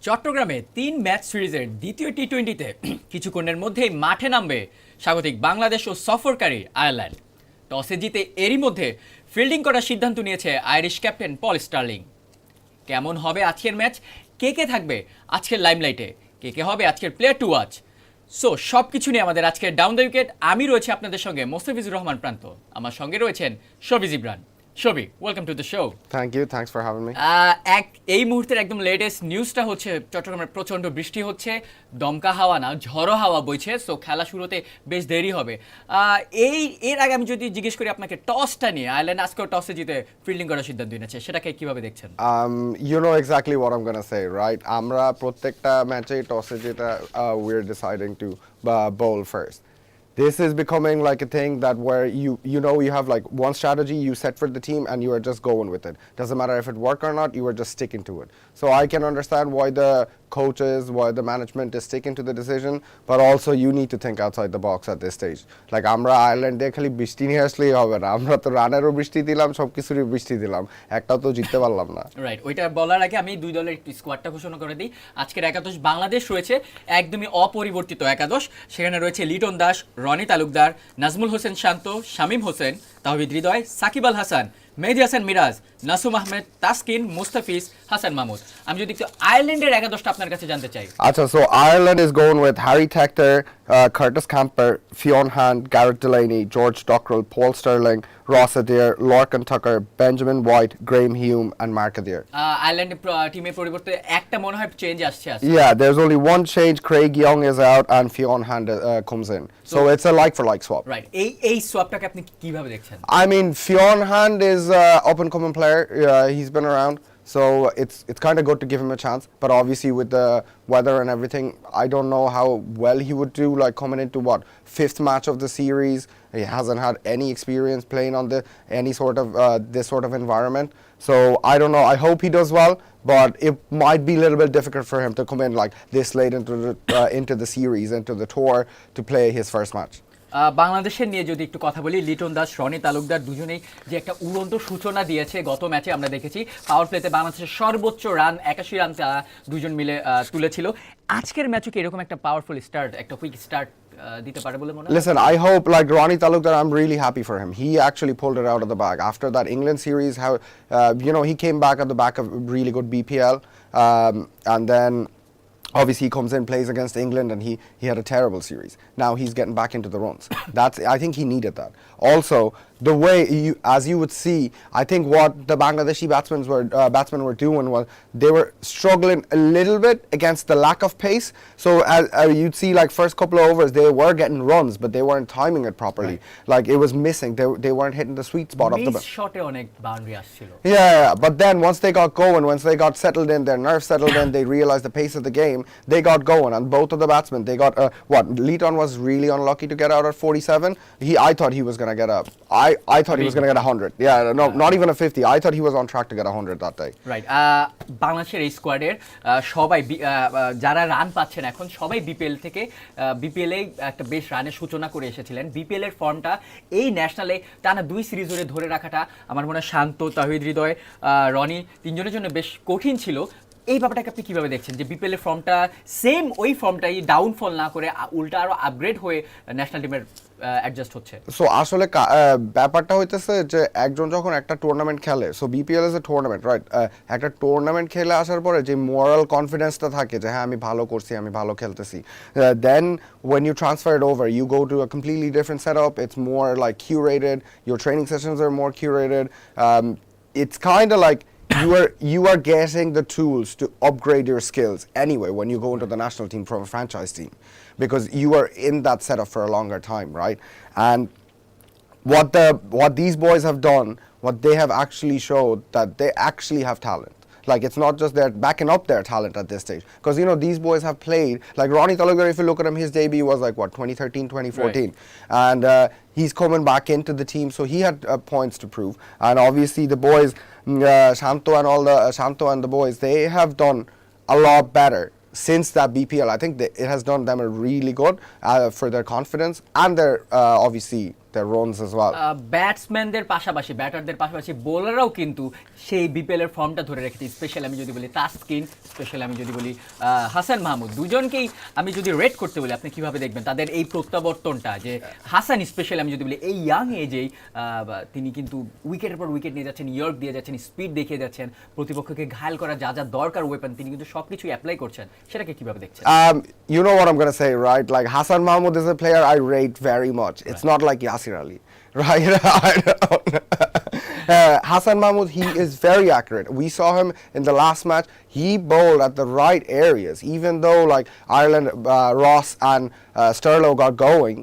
চট্টগ্রামে ৩ ম্যাচ সিরিজের দ্বিতীয় টি-20তে কিছুক্ষণের মধ্যেই মাঠে নামবে স্বাগতিক বাংলাদেশ ও সফরকারী আয়ারল্যান্ড। টসে জিতে এরই মধ্যে ফিল্ডিং করার সিদ্ধান্ত নিয়েছে আইরিশ ক্যাপ্টেন পল স্টার্লিং। কেমন হবে আজকের ম্যাচ, কে থাকবে আজকের লাইমলাইটে, কে হবে আজকের প্লেয়ার টু ওয়াচ, সো সব কিছু নিয়ে আমাদের আজকের ডাউন দ্য উইকেট। আমি রয়েছে আপনাদের সঙ্গে মোস্তাফিজুর রহমান প্রান্ত, আমার সঙ্গে রয়েছেন Shafiz Ibran. Shafi, welcome to the show. Thanks for having me. এই মুহূর্তের একদম লেটেস্ট নিউজটা হচ্ছে চট্টগ্রামে প্রচণ্ড বৃষ্টি হচ্ছে, দমকা হাওয়া না ঝড়ো হাওয়া বইছে, সো খেলা শুরুতে বেশ দেরি হবে। এর আগে আমি যদি জিজ্ঞেস করি আপনাকে, টসটা নিয়ে আয়ারল্যান্ড আজকেও টসে জিতে ফিল্ডিং করার সিদ্ধান্ত নিয়েছে, সেটাকে কিভাবে দেখছেন? You know exactly what I'm gonna say, right? আমরা প্রত্যেকটা ম্যাচে টসে যেটা we're deciding to bowl first. This is becoming like a thing that where you have like one strategy you set for the team and you are just going with it. Doesn't matter if it work or not, you are just sticking to it. So I can understand why the coaches, why the management is sticking to the decision, but also you need to think outside the box at this stage. Like আমরা আয়ারল্যান্ডে খালি বৃষ্টি নিয়ে আসলেই হবে না, আমরা তো রানেরও বৃষ্টি দিলাম, সবকিছুরই বৃষ্টি দিলাম, একটাও তো জিততে পারলাম না। রাইট, ওইটা বলার আগে আমি দুই দলের স্কোয়াডটা ঘোষণা করে দিই। আজকের একাদশ বাংলাদেশ রয়েছে একদমই অপরিবর্তিত একাদশ। সেখানে রয়েছে লিটন দাস, রনি তালুকদার, নাজমুল হোসেন শান্ত, শামীম হোসেন, তাওহিদ হৃদয়, সাকিব আল হাসান, মেহেদী হাসান মিরাজ, নাসুম আহমেদ, তাসকিন, মুস্তাফিজ, হাসান মাহমুদ। আমি যদি একটু আয়ারল্যান্ডের একাদশটা আপনার কাছে জানতে চাই। আচ্ছা, so Ireland is going with Harry Tector, Curtis Camper, Fionn Hand, Garrett Delaney, George Dockrell, Paul Stirling, Ross Adair, Lorcan Tucker, Benjamin White, Graham Hume and Mark Adair. আয়ারল্যান্ডের টিমের পরিবর্তে একটা মনে হয় চেঞ্জ আসছে। Yeah, there's only one change. Craig Young is out and Fionn Hand comes in. So it's a like for like swap. Right. এই সোয়াপটাকে আপনি কিভাবে দেখছেন? I mean, Fionn Hand is up and coming player. He's been around. So it's kind of good to give him a chance, but obviously with the weather and everything, I don't know how well he would do. Like coming into fifth match of the series, he hasn't had any experience playing on any sort of this sort of environment. So I don't know. I hope he does well, but it might be a little bit difficult for him to come in like this late into the series, into the tour, to play his first match. বাংলাদেশের নিয়ে যদি একটু কথা বলি, লিটন দাস, রনি তালুকদার দুজনেই যে একটা উড়ন্ত সূচনা দিয়েছে গত ম্যাচে আমরা দেখেছি। পাওয়ার প্লেতে বাংলাদেশের সর্বোচ্চ রান 81 রান দুজন মিলে তুলেছিল। আজকের ম্যাচে কি এরকম একটা পাওয়ারফুল স্টার্ট, একটা কুইক স্টার্ট দিতে পারে বলে মনে হয়? Listen, I hope like Ronnie Talukdar, I'm really happy for him. He actually pulled it out of the bag after that England series. How he came back at the back of really good BPL, and then obviously he comes in, plays against England, and he had a terrible series. Now he's getting back into the runs. I think he needed that. Also, the way as you would see, I think what the Bangladeshi batsmen were doing was they were struggling a little bit against the lack of pace. So as you'd see, like first couple of overs, they were getting runs, but they weren't timing it properly. Right. Like it was missing. They weren't hitting the sweet spot of the ball. Shot onek boundary আসছিল. Yeah, but then once they got going, once they got settled in, their nerves settled in, they realized the pace of the game. They got going, and both of the batsmen, they got Leaton was really unlucky to get out at 47. I thought he was going to get up. I thought he was going to get 100. Yeah, no, not even a 50. I thought he was on track to get 100 that day. Right. বাংলাদেশের এই স্কোয়াডের সবাই যারা run পাচ্ছেন এখন সবাই BPL এ একটা বেশ রানের সূচনা করে এসেছিলেন। বিপিএল এর ফর্মটা এই ন্যাশনালে টানা 2 সিরিজ ধরে রাখাটা আমার মনে হয় শান্ত, তাওহিদ হৃদয়, রনি তিনজনের জন্য বেশ কঠিন ছিল। এই ব্যাপারটাকে আপনি কিভাবে দেখছেন যে বিপিএল এর ফর্মটা সেম ওই ফর্মটাই ডাউনফল না করে উল্টা আরো আপগ্রেড হয়ে ন্যাশনাল টিমের অ্যাডজাস্ট হচ্ছে? সো আসলে ব্যাপারটা হইতেছে যে একজন যখন একটা টুর্নামেন্ট খেলে, so BPL is a tournament, right? একটা টুর্নামেন্ট খেলে আসার পরে যে মোরাল কনফিডেন্সটা থাকে যে হ্যাঁ আমি ভালো করছি, আমি ভালো খেলতেছি, দেন when you transfer it over, you go to a completely different setup. It's more like curated. Your training sessions are more curated. It's kind of like you are getting the tools to upgrade your skills anyway when you go into the national team from a franchise team, because you are in that setup for a longer time, right? And what these boys have done, what they have actually showed that they actually have talent. Like it's not just they're backing up their talent at this stage, because these boys have played. Like Ronnie Talukdar, if you look at him, his debut was like 2013, 2014, right. And he's coming back into the team, so he had points to prove. And obviously the boys, Shanto and the boys, they have done a lot better since that BPL. I think it has done them a really good for their confidence and their obviously their runs as well. ব্যাটসম্যানদের পাশাপাশি ব্যাটারদের পাশাপাশি বোলাররাও কিন্তু সেই BPL এর ফর্মটা ধরে রেখেছে। স্পেশালি আমি যদি বলি তাসকিন, স্পেশালি আমি যদি বলি হাসান মাহমুদ, দুজনকেই আমি যদি রেট করতে বলি আপনি কিভাবে দেখবেন তাদের এই প্রত্যাবর্তনটা? যে হাসান স্পেশালি আমি যদি বলি এই ইয়াং এজেই তিনি কিন্তু উইকেটের পর উইকেট নিয়ে যাচ্ছেন, ইয়র্ক দিয়ে যাচ্ছেন, স্পিড দেখিয়ে যাচ্ছেন, প্রতিপক্ষকে ঘায়াল করা যা যা দরকার ওয়েপন তিনি কিন্তু সবকিছু অ্যাপ্লাই করছেন। সেটাকে কিভাবে দেখছেন? You know what I'm going to say, right? Like Hassan Mahmoud is a player I rate very much. It's not like Yasir Ali, right? Hassan Mahmoud, he is very accurate. We saw him in the last match. He bowled at the right areas. Even though like Ireland, Ross and Sterlo got going,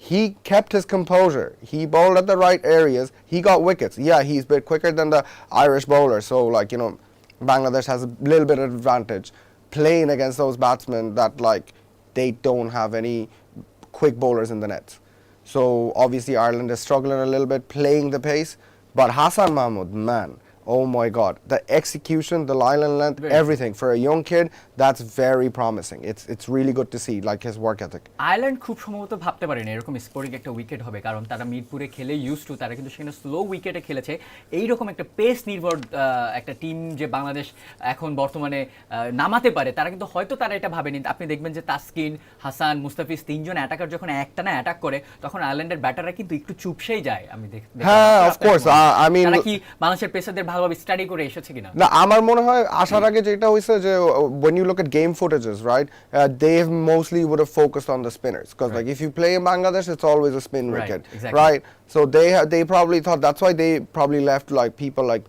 he kept his composure. He bowled at the right areas. He got wickets. Yeah, he's a bit quicker than the Irish bowler. So like, you know, Bangladesh has a little bit of advantage playing against those batsmen that like they don't have any quick bowlers in the nets. So obviously Ireland is struggling a little bit playing the pace, but Hassan Mahmoud, man, oh my God, the execution, the line and length, everything for a young kid, that's very promising. It's really good to see like his work ethic. Ireland খুব সম্ভবত ভাবতে পারেন এরকম sporting একটা wicket হবে, কারণ তারা মিরপুরে খেলে ইউজ টু, তারা কিন্তু সেখানে স্লো উইকেটে খেলেছে। এইরকম একটা পেস নির্ভর একটা টিম যে বাংলাদেশ এখন বর্তমানে নামাতে পারে, তারা কিন্তু হয়তো তারা এটা ভাবেনি। আপনি দেখবেন যে তাসকিন, হাসান, মুস্তাফিজ তিনজন অ্যাটাকার যখন একটানা অ্যাটাক করে তখন আয়ারল্যান্ডের ব্যাটাররা কিন্তু একটু চুপসেই যায়। আমি হ্যাঁ, of course, I mean তারা কি বাংলাদেশের পেসারদের ভালোভাবে স্টাডি করে এসেছে কিনা? না, আমার মনে হয় আসার আগে যেটা হইছে যে when you look at game footages, right, they mostly would have focused on the spinners because like if you play in Bangladesh it's always a spin wicket, exactly. right? So they probably thought that's why they probably left like people like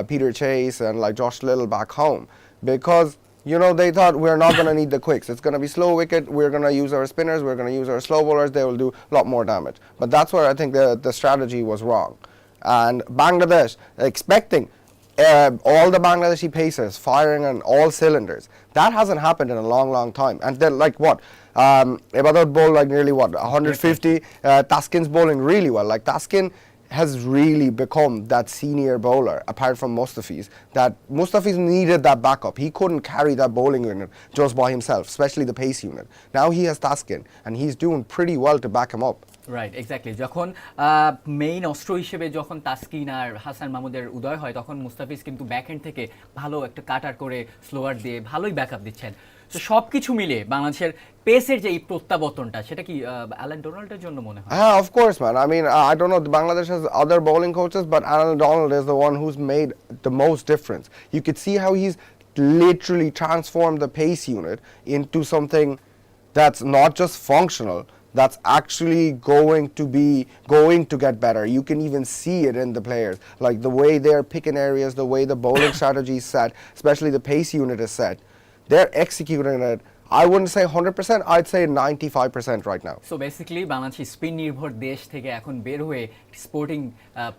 Peter Chase and like Josh Little back home, because you know they thought we're not going to need the quicks, it's going to be slow wicket, we're going to use our spinners, we're going to use our slow bowlers, they will do a lot more damage. But that's where I think the strategy was wrong. And Bangladesh expecting all the Bangladeshi pacers firing on all cylinders. That hasn't happened in a long time. And they're like what? Ibadat bowled like nearly what? 150. Taskin's bowling really well. Like Taskin has really become that senior bowler, apart from Mustafiz. That Mustafiz needed that backup. He couldn't carry that bowling unit just by himself, especially the pace unit. Now he has Taskin, and he's doing pretty well to back him up. Right, exactly. যখন main অস্ত্র হিসেবে যখন তাসকিন আর হাসান মাহমুদের উদয় হয় তখন মুস্তাফিজ কিন্তু backhand থেকে ভালো একটা কাটার করে স্লোয়ার দিয়ে ভালোই ব্যাকআপ দিচ্ছেন। তো সব কিছু মিলে বাংলাদেশের পেসের যে এই প্রত্যাবর্তনটা সেটা কি অ্যালান ডোনাল্ডের জন্য মনে হয়? Yeah, of course, man. I mean, I don't know, Bangladesh has other bowling coaches, but Alan Donald is the one who's made the most difference. You could see how he's literally transformed the pace unit into something that's not just functional, that's actually going to get better. You can even see it in the players, like the way they're picking areas, the way the bowling strategy is set, especially the pace unit is set. They're executing it. I wouldn't say 100%, I'd say 95% right now. So basically Bangladesh spin নির্ভর দেশ থেকে এখন বের হয়ে sporting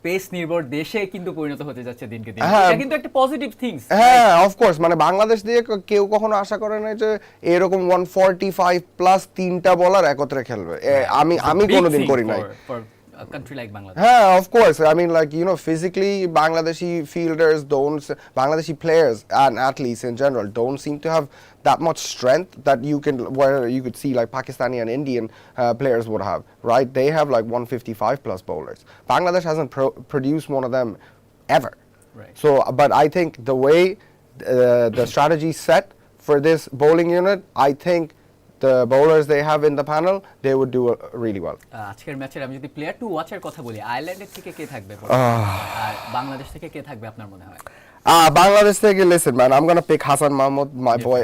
pace নির্ভর দেশে কিন্তু পরিণত হতে যাচ্ছে দিনকে দিন। এটা কিন্তু একটা পজিটিভ থিংস। হ্যাঁ, অফ কোর্স, মানে বাংলাদেশ দিয়ে কেউ কখনো আশা করে না যে এরকম 145 প্লাস তিনটা বলার একত্রে খেলবে। আমি কোনোদিন করি নাই। A country like Bangladesh. Yeah, of course. I mean, like, you know, physically, Bangladeshi players and athletes in general don't seem to have that much strength that where you could see like Pakistani and Indian players would have, right? They have like 155 plus bowlers. Bangladesh hasn't produced one of them ever. Right. So, but I think the way the strategy set for this bowling unit, I think the bowlers they have in the panel, they would do really well. আজকের ম্যাচের আমি যদি player two ওয়াচের কথা বলি, আয়ারল্যান্ডের থেকে কে থাকবে আর বাংলাদেশ থেকে কে থাকবে আপনার মনে হয়? Bangladesh take it, listen, man, I'm going to pick Hassan Mahmoud, my boy.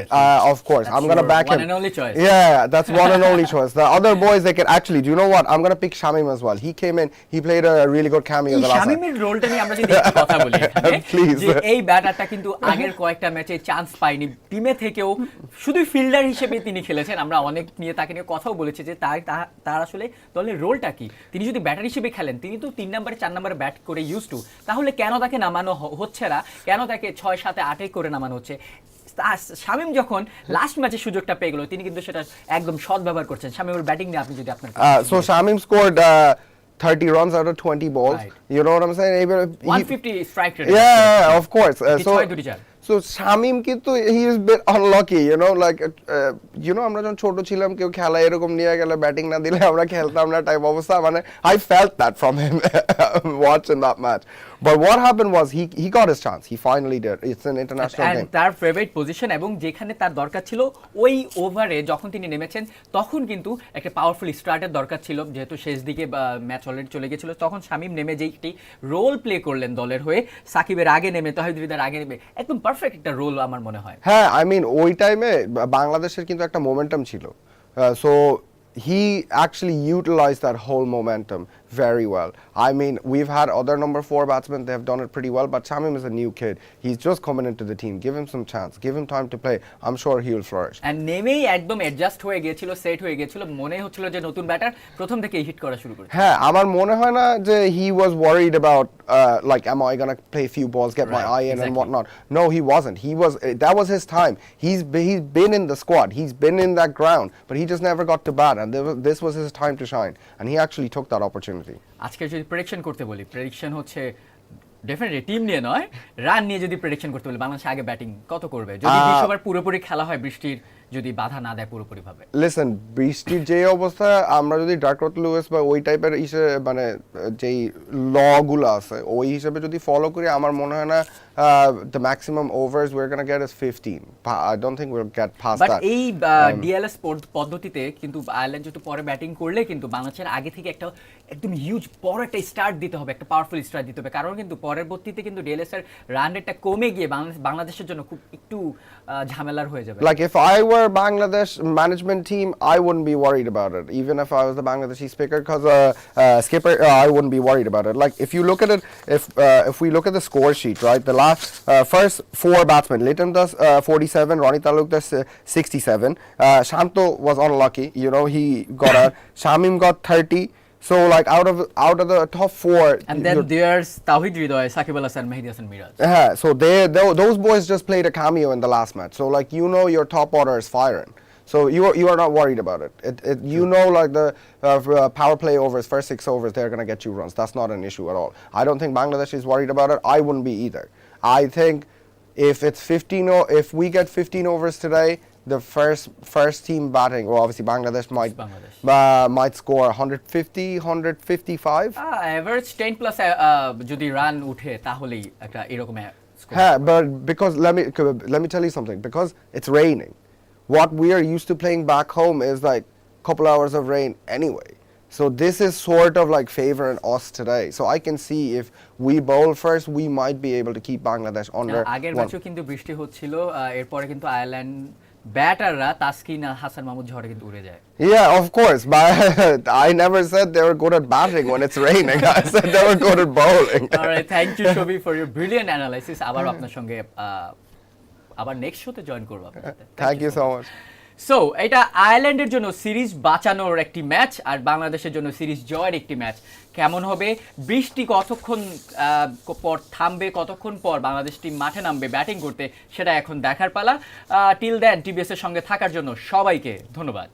Of course, I'm going to back him. One and only choice. Yeah, that's one and only choice. The other boys, they can actually, do you know what? I'm going to pick Shamim as well. He came in, he played a really good cameo the last time. শামিমের রোলটা নিয়ে আমরা যদি একটু কথা বলি এখানে, যে এই ব্যাটারটা কিন্তু আগের কয়েকটা ম্যাচে চান্স পায়নি, টিমে থেকেও শুধু ফিল্ডার হিসেবে তিনি খেলেছেন। আমরা অনেক নিয়ে তাকে নিয়ে কথাও বলেছি যে তার আসলে দলের রোলটা কি। তিনি যদি ব্যাটার হিসেবে খেলেন, তিনি তো 3 নম্বরে 4 নম্বরে ব্যাট করে ইউজ টু, তাহলে কেন তাকে নামানো হচ্ছে না, কেন তাকে 6, 7, 8 করে নামানো হচ্ছে? শামিম যখন লাস্ট ম্যাচে সুযোগটা পেয়ে গেল তিনি কিন্তু সেটা একদম সৎ ব্যবহার করছেন। শামিমের ব্যাটিং নিয়ে আপনি যদি আপনার so Shamim scored 30 runs out of 20 balls. Right. You know what I'm saying? 150 strike rate. Yeah, of course. So So Shamim কিন্তু he is bit unlucky, you know, like আমরা যখন ছোট ছিলাম কেউ খেলা এরকম নিয়ে গেলে ব্যাটিং না দিলে আমরা খেলতাম না টাইপ অবস্থা, মানে I felt that from him watching that match. But what happened was he got his chance. He finally did. It's an international game. তার ফেভারিট পজিশন এবং যেখানে তার দরকার ছিল ওই ওভারে যখন তিনি নেমেছেন তখন কিন্তু একটা পাওয়ারফুল স্টার্টের দরকার ছিল, যেহেতু শেষ দিকে ম্যাচ অলরেডি চলে গেছিল। তখন শামীম নেমে যে একটি রোল প্লে করলেন দলের হয়ে, সাকিবের আগে নেমে তাহিদ হৃদয়ের আগে নেমে, একদম পারফেক্ট একটা রোল আমার মনে হয়। হ্যাঁ, I mean ওই টাইমে বাংলাদেশের কিন্তু একটা মোমেন্টাম ছিল, so he actually utilized that whole momentum very well. I mean, we've had other number 4 batsmen, they have done it pretty well, but Shamim is a new kid. He's just coming into the team. Give him some chance. Give him time to play. I'm sure he'll flourish. And নেমেই একদম adjust হয়ে গিয়েছিল, set হয়ে গিয়েছিল, মনে হচ্ছিল যে নতুন ব্যাটার প্রথম থেকেই হিট করা শুরু করেছে। হ্যাঁ, আমার মনে হয় না যে he was worried about like am I going to play a few balls, get my eye in and whatnot. No, he wasn't. That was his time. He's been in the squad. He's been in that ground, but he just never got to bat, and this was his time to shine, and he actually took that opportunity. আজকে যদি prediction করতে বলি, prediction হচ্ছে definitely team নিয়ে নয়, run নিয়ে যদি prediction করতে বলি, বাংলাদেশ আগে ব্যাটিং কত করবে যদি 20 ওভার পুরোপুরি খেলা হয়, বৃষ্টির যদি বাধা না দেয় পুরোপুরি ভাবে? লিসেন, বৃষ্টির যে অবস্থা, আমরা যদি ডাকওয়ার্থ লুইস বা ওই টাইপের মানে যেই ল গুলো আছে ওই হিসেবে যদি ফলো করি, আমার মনে হয় না the maximum overs we're going to get is 15. I don't think we'll get past that. But এই ডিএলএস পদ্ধতিতে কিন্তু আয়ারল্যান্ড যেহেতু পরে ব্যাটিং করলে কিন্তু বাংলাদেশের আগে থেকে একটা একদম হিউজ বড় একটা স্টার্ট দিতে হবে, একটা পাওয়ারফুল স্টার্ট দিতে হবে, কারণ কিন্তু পরবর্তীতে কিন্তু ডিএলএস এর রান রেটটা কমে গিয়ে বাংলাদেশের জন্য খুব একটু ঝামেলার হয়ে যাবে। Like if I were Bangladesh management team, I wouldn't be worried about it, even if I was the Bangladeshi skipper, I wouldn't be worried about it. Like if you look at it, if we look at the score sheet, right, the first 4 batsmen, Leighton does 47, Ronnie Taluk does 67, Shanto was unlucky, you know, he got Shamim got 30. So like out of the top 4, and then there's Tawhid Hridoy, Sakib Al Hasan, Mehdi Hasan Miraj. Yeah, so those boys just played a cameo in the last match. So like your top order is firing. So you are not worried about it. Like the power play overs, first 6 overs, they're going to get you runs. That's not an issue at all. I don't think Bangladesh is worried about it. I wouldn't be either. I think if if we get 15 overs today, the first team batting, well obviously Bangladesh might score 150, 155. Average 10 plus যদি run উঠে তাহলেই একটা এরকম score. Yeah, but because let me tell you something, because it's raining. What we are used to playing back home is like a couple hours of rain anyway. So this is sort of like favoring us today. So I can see if we bowl first, we might be able to keep Bangladesh under. আগের ম্যাচেও কিন্তু বৃষ্টি হচ্ছিল, এরপরে কিন্তু Ireland ব্যাটাররা Taskin Hasan Mahmud ঝড়ে কিন্তু উড়ে যায়। Yeah, of course, but I never said they were good at batting when it's raining. I said they were good at bowling. All right, thank you Shobi for your brilliant analysis. আবার আপনার সঙ্গে আবার next শোতে join করব আপনাদের। Thank you so much. So এটা আয়ারল্যান্ডের জন্য সিরিজ বাঁচানোর একটি ম্যাচ আর বাংলাদেশের জন্য সিরিজ জয়ের একটি ম্যাচ। কেমন হবে, বৃষ্টি কতক্ষণ পর থামবে, কতক্ষণ পর বাংলাদেশ টিম মাঠে নামবে ব্যাটিং করতে, সেটা এখন দেখার পালা। টিল দেন টিবিএস এর সঙ্গে থাকার জন্য সবাইকে ধন্যবাদ।